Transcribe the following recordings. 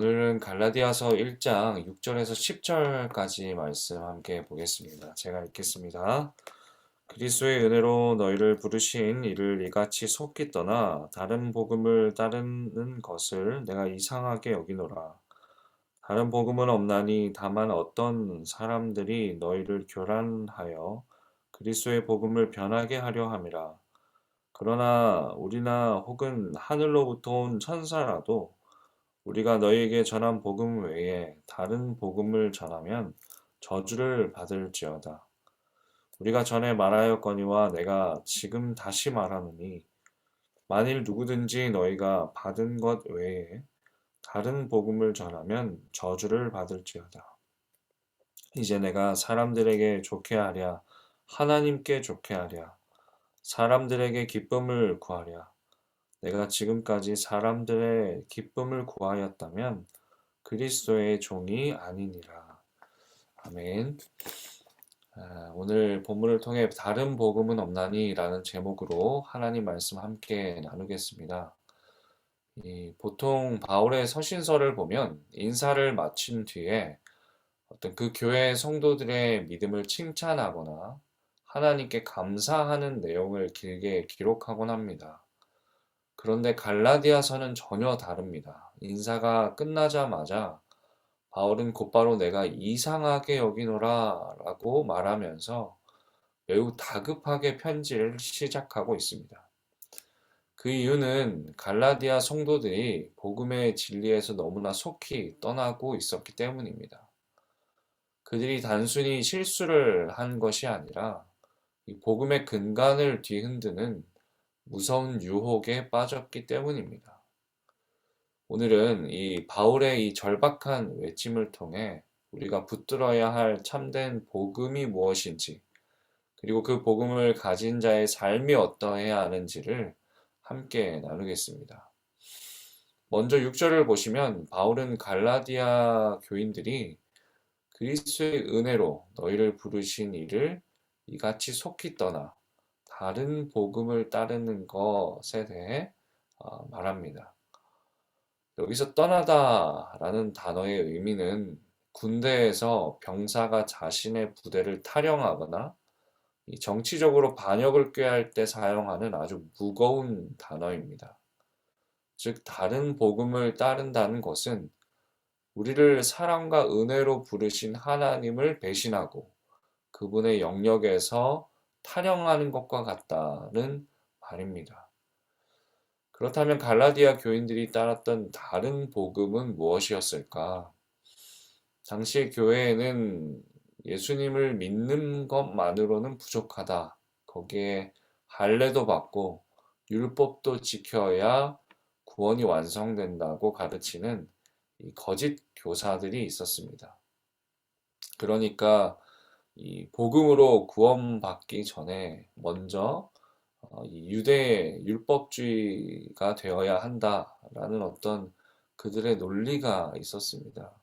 오늘은 갈라디아서 1장 6절에서 10절까지 말씀 함께 보겠습니다. 제가 읽겠습니다. 그리스도의 은혜로 너희를 부르신 이를 이같이 속기 떠나 다른 복음을 따르는 것을 내가 이상하게 여기노라. 다른 복음은 없나니 다만 어떤 사람들이 너희를 교란하여 그리스도의 복음을 변하게 하려 함이라. 그러나 우리나 혹은 하늘로부터 온 천사라도 우리가 너희에게 전한 복음 외에 다른 복음을 전하면 저주를 받을지어다. 우리가 전에 말하였거니와 내가 지금 다시 말하노니 만일 누구든지 너희가 받은 것 외에 다른 복음을 전하면 저주를 받을지어다. 이제 내가 사람들에게 좋게 하랴 하나님께 좋게 하랴 사람들에게 기쁨을 구하랴 내가 지금까지 사람들의 기쁨을 구하였다면 그리스도의 종이 아니니라. 아멘. 오늘 본문을 통해 다른 복음은 없나니 라는 제목으로 하나님 말씀 함께 나누겠습니다. 보통 바울의 서신서를 보면 인사를 마친 뒤에 어떤 그 교회 성도들의 믿음을 칭찬하거나 하나님께 감사하는 내용을 길게 기록하곤 합니다. 그런데 갈라디아서는 전혀 다릅니다. 인사가 끝나자마자 바울은 곧바로 내가 이상하게 여기노라 라고 말하면서 매우 다급하게 편지를 시작하고 있습니다. 그 이유는 갈라디아 성도들이 복음의 진리에서 너무나 속히 떠나고 있었기 때문입니다. 그들이 단순히 실수를 한 것이 아니라 이 복음의 근간을 뒤흔드는 무서운 유혹에 빠졌기 때문입니다. 오늘은 이 바울의 이 절박한 외침을 통해 우리가 붙들어야 할 참된 복음이 무엇인지, 그리고 그 복음을 가진 자의 삶이 어떠해야 하는지를 함께 나누겠습니다. 먼저 6절을 보시면 바울은 갈라디아 교인들이 그리스도의 은혜로 너희를 부르신 이를 이같이 속히 떠나 다른 복음을 따르는 것에 대해 말합니다. 여기서 떠나다라는 단어의 의미는 군대에서 병사가 자신의 부대를 탈영하거나 정치적으로 반역을 꾀할 때 사용하는 아주 무거운 단어입니다. 즉, 다른 복음을 따른다는 것은 우리를 사랑과 은혜로 부르신 하나님을 배신하고 그분의 영역에서 탈영하는 것과 같다는 말입니다. 그렇다면 갈라디아 교인들이 따랐던 다른 복음은 무엇이었을까? 당시 교회에는 예수님을 믿는 것만으로는 부족하다. 거기에 할례도 받고 율법도 지켜야 구원이 완성된다고 가르치는 이 거짓 교사들이 있었습니다. 그러니까 이 복음으로 구원받기 전에 먼저 이 유대 율법주의가 되어야 한다라는 어떤 그들의 논리가 있었습니다.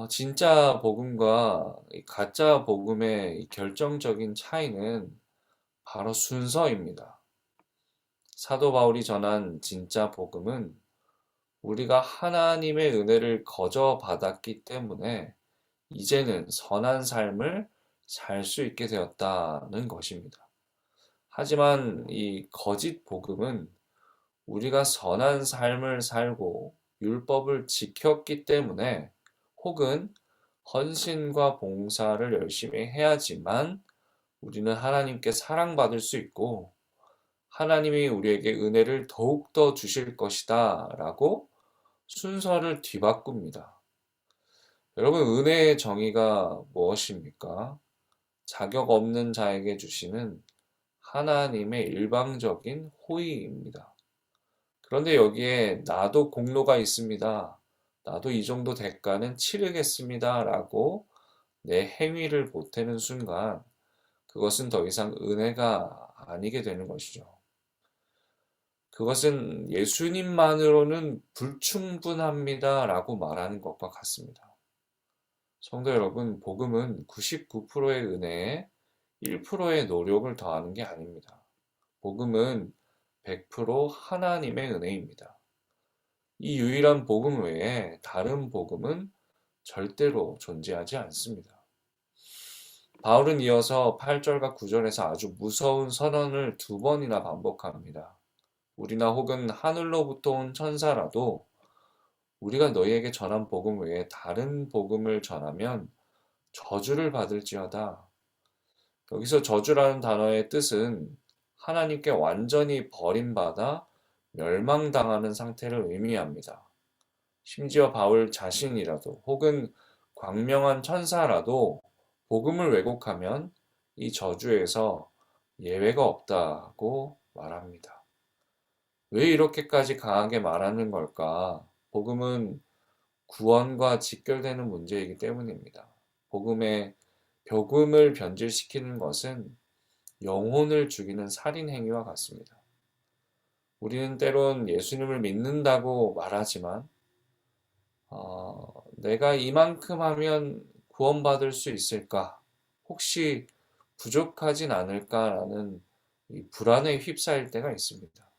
진짜 복음과 이 가짜 복음의 이 결정적인 차이는 바로 순서입니다. 사도 바울이 전한 진짜 복음은 우리가 하나님의 은혜를 거저 받았기 때문에 이제는 선한 삶을 살 수 있게 되었다는 것입니다. 하지만 이 거짓 복음은 우리가 선한 삶을 살고 율법을 지켰기 때문에 혹은 헌신과 봉사를 열심히 해야지만 우리는 하나님께 사랑받을 수 있고 하나님이 우리에게 은혜를 더욱더 주실 것이다 라고 순서를 뒤바꿉니다. 여러분, 은혜의 정의가 무엇입니까? 자격 없는 자에게 주시는 하나님의 일방적인 호의입니다. 그런데 여기에 나도 공로가 있습니다. 나도 이 정도 대가는 치르겠습니다. 라고 내 행위를 보태는 순간 그것은 더 이상 은혜가 아니게 되는 것이죠. 그것은 예수님만으로는 불충분합니다. 라고 말하는 것과 같습니다. 성도 여러분, 복음은 99%의 은혜에 1%의 노력을 더하는 게 아닙니다. 복음은 100% 하나님의 은혜입니다. 이 유일한 복음 외에 다른 복음은 절대로 존재하지 않습니다. 바울은 이어서 8절과 9절에서 아주 무서운 선언을 두 번이나 반복합니다. 우리나 혹은 하늘로부터 온 천사라도 우리가 너희에게 전한 복음 외에 다른 복음을 전하면 저주를 받을지어다. 여기서 저주라는 단어의 뜻은 하나님께 완전히 버림받아 멸망당하는 상태를 의미합니다. 심지어 바울 자신이라도 혹은 광명한 천사라도 복음을 왜곡하면 이 저주에서 예외가 없다고 말합니다. 왜 이렇게까지 강하게 말하는 걸까? 복음은 구원과 직결되는 문제이기 때문입니다. 복음을 변질시키는 것은 영혼을 죽이는 살인 행위와 같습니다. 우리는 때론 예수님을 믿는다고 말하지만 내가 이만큼 하면 구원받을 수 있을까? 혹시 부족하진 않을까라는 이 불안에 휩싸일 때가 있습니다.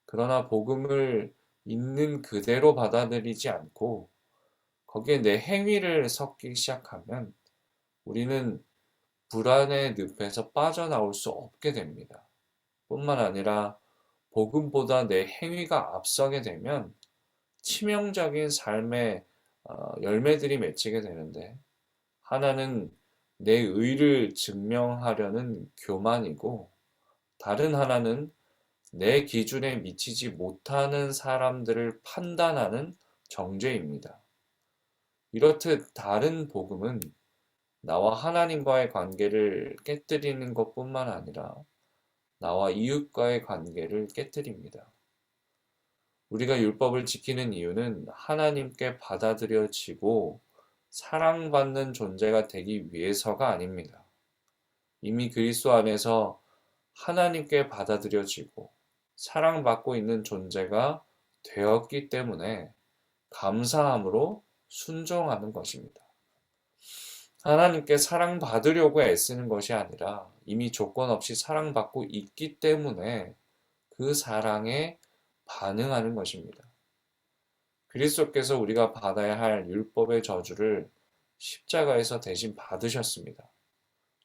그러나 복음을 있는 그대로 받아들이지 않고 거기에 내 행위를 섞기 시작하면 우리는 불안의 늪에서 빠져나올 수 없게 됩니다. 뿐만 아니라 복음보다 내 행위가 앞서게 되면 치명적인 삶의 열매들이 맺히게 되는데 하나는 내 의를 증명하려는 교만이고 다른 하나는 내 기준에 미치지 못하는 사람들을 판단하는 정죄입니다. 이렇듯 다른 복음은 나와 하나님과의 관계를 깨뜨리는 것뿐만 아니라 나와 이웃과의 관계를 깨뜨립니다. 우리가 율법을 지키는 이유는 하나님께 받아들여지고 사랑받는 존재가 되기 위해서가 아닙니다. 이미 그리스도 안에서 하나님께 받아들여지고 사랑받고 있는 존재가 되었기 때문에 감사함으로 순종하는 것입니다. 하나님께 사랑받으려고 애쓰는 것이 아니라 이미 조건 없이 사랑받고 있기 때문에 그 사랑에 반응하는 것입니다. 그리스도께서 우리가 받아야 할 율법의 저주를 십자가에서 대신 받으셨습니다.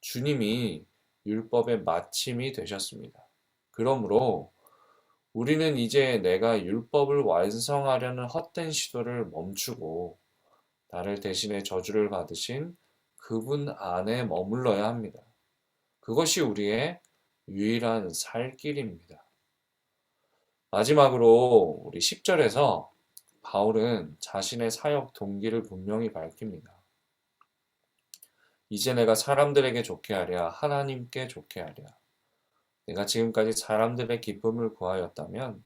주님이 율법의 마침이 되셨습니다. 그러므로 우리는 이제 내가 율법을 완성하려는 헛된 시도를 멈추고 나를 대신해 저주를 받으신 그분 안에 머물러야 합니다. 그것이 우리의 유일한 살 길입니다. 마지막으로 우리 10절에서 바울은 자신의 사역 동기를 분명히 밝힙니다. 이제 내가 사람들에게 좋게 하랴 하나님께 좋게 하랴. 내가 지금까지 사람들의 기쁨을 구하였다면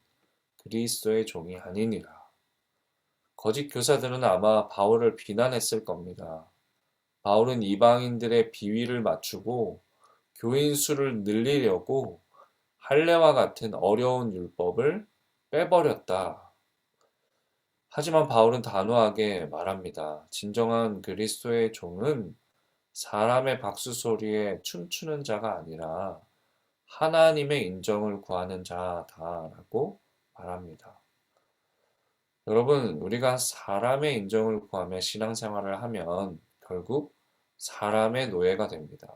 그리스도의 종이 아니니라. 거짓 교사들은 아마 바울을 비난했을 겁니다. 바울은 이방인들의 비위를 맞추고 교인 수를 늘리려고 할례와 같은 어려운 율법을 빼버렸다. 하지만 바울은 단호하게 말합니다. 진정한 그리스도의 종은 사람의 박수 소리에 춤추는 자가 아니라 하나님의 인정을 구하는 자다라고 말합니다. 여러분, 우리가 사람의 인정을 구하며 신앙생활을 하면 결국 사람의 노예가 됩니다.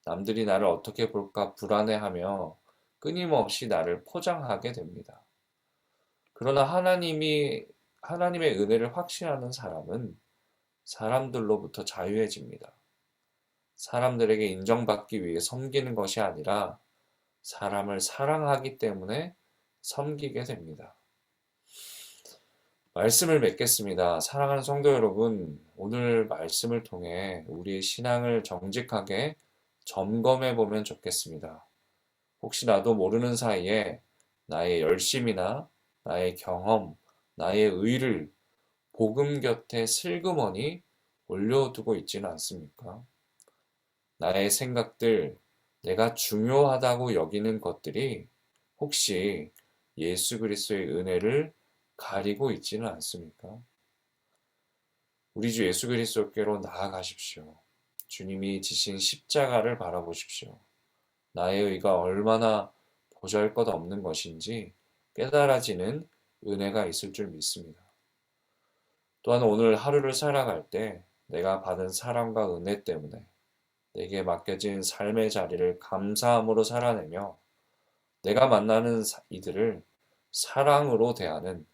남들이 나를 어떻게 볼까 불안해하며 끊임없이 나를 포장하게 됩니다. 그러나 하나님의 은혜를 확신하는 사람은 사람들로부터 자유해집니다. 사람들에게 인정받기 위해 섬기는 것이 아니라 사람을 사랑하기 때문에 섬기게 됩니다. 말씀을 맺겠습니다. 사랑하는 성도 여러분, 오늘 말씀을 통해 우리의 신앙을 정직하게 점검해 보면 좋겠습니다. 혹시 나도 모르는 사이에 나의 열심이나 나의 경험, 나의 의를 복음 곁에 슬그머니 올려두고 있지는 않습니까? 나의 생각들, 내가 중요하다고 여기는 것들이 혹시 예수 그리스도의 은혜를 가리고 있지는 않습니까? 우리 주 예수 그리스도께로 나아가십시오. 주님이 지신 십자가를 바라보십시오. 나의 의가 얼마나 보잘것없는 것인지 깨달아지는 은혜가 있을 줄 믿습니다. 또한 오늘 하루를 살아갈 때 내가 받은 사랑과 은혜 때문에 내게 맡겨진 삶의 자리를 감사함으로 살아내며 내가 만나는 이들을 사랑으로 대하는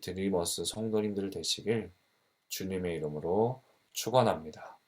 드리머스 성도님들 되시길 주님의 이름으로 축원합니다.